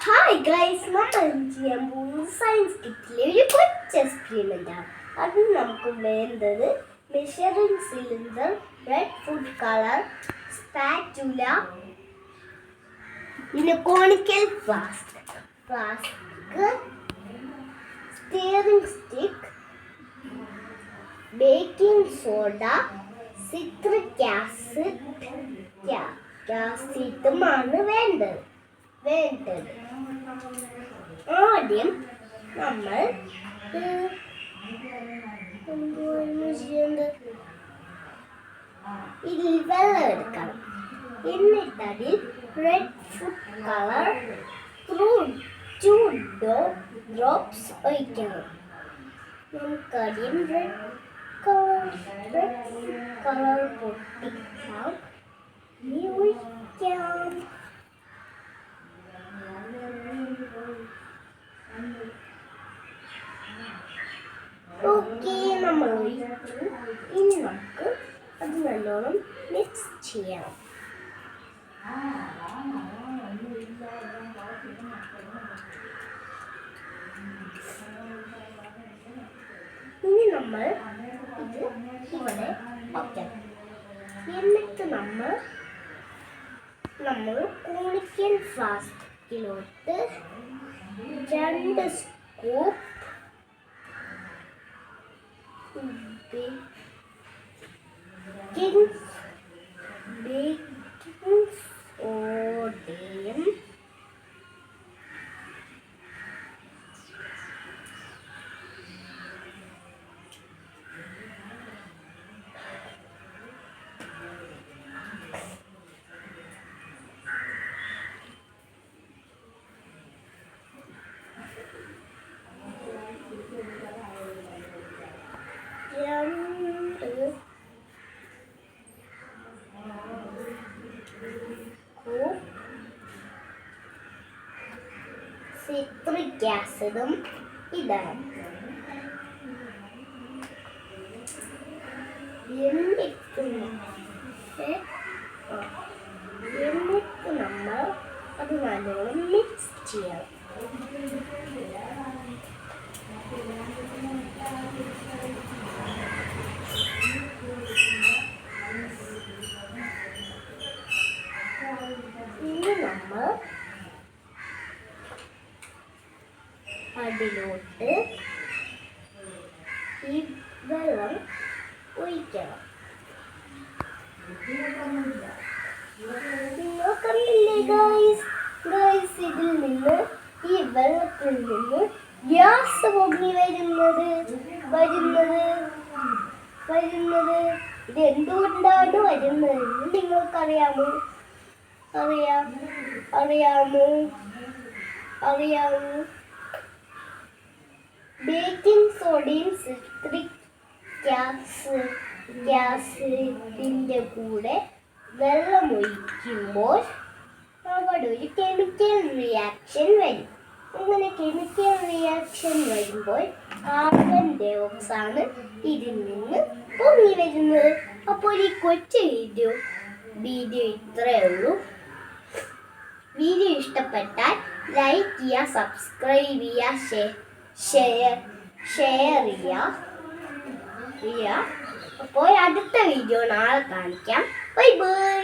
Hi guys, നമ്മൾ ചെയ്യാൻ പോകുന്നത് സയൻസ് കിറ്റിലെ ഒരു കൊച്ചു എക്സ്പെരിമെന്റ് ആണ്. അതിന് നമുക്ക് വേണ്ടത് measuring cylinder, red food colour, spatula, പിന്നെ conical flask, stirring stick, baking soda, citric ആസിഡുമാണ് വേണ്ടത്. ആദ്യം നമ്മൾ ഇതിൽ വെള്ളം എടുക്കണം. എന്നിട്ട് അതിൽ red food colour two drops ഒഴിക്കണം. നമുക്കതിൽ റെഡ് കളർ പൊട്ടിക്കാം. ഒഴിക്കാം. ഓക്കെ, നമ്മൾ ഒഴിച്ചു. ഇനി നമുക്ക് അത് നല്ലോണം മിക്സ് ചെയ്യാം. ഇനി നമ്മൾ ഇത് ഇവിടെ വയ്ക്കണം. എന്നിട്ട് നമ്മൾ കോണിക്കൽ ഫ്ലാസ്കിലോട്ട് 2 സ്കൂപ്പ് ബേക്കിംഗ് സോഡയും സിട്രിക് ആസിഡും ഇടണം. എന്നിട്ട് നമ്മൾ അത് നല്ലോണം മിക്സ് ചെയ്യണം. ഇനി നമ്മൾ അതിലോട്ട് ഈ വെള്ളം ഒഴിക്കണം. നിങ്ങൾ കണ്ടില്ലേ ഗൈസ്, ഇതിൽ നിന്ന് ഈ വെള്ളത്തിൽ നിന്ന് ഗ്യാസ് പൊങ്ങി വരുന്നത്. ഇത് എന്തുകൊണ്ടാണ് വരുന്നത് നിങ്ങൾക്കറിയാമോ? അറിയാമോ? ബേക്കിംഗ് സോഡയും സിട്രിക് ആസിഡിന്റെ കൂടെ വെള്ളം ഒഴിക്കുമ്പോൾ അവിടെ ഒരു കെമിക്കൽ റിയാക്ഷൻ വരും. അങ്ങനെ കെമിക്കൽ റിയാക്ഷൻ വരുമ്പോൾ കാർബൺ ഡൈ ഓക്സൈഡ് ഇതിൽ നിന്ന് പൊങ്ങി വരുന്നത്. അപ്പോൾ ഈ കൊച്ചു വീഡിയോ ഇത്രയേ ഉള്ളൂ. വീഡിയോ ഇഷ്ടപ്പെട്ടാൽ ലൈക്ക് ചെയ്യുക, സബ്സ്ക്രൈബ് ചെയ്യുക, ഷെയർ ചെയ്യുക. അപ്പോൾ അടുത്ത വീഡിയോ നാളെ കാണിക്കാം. Bye bye.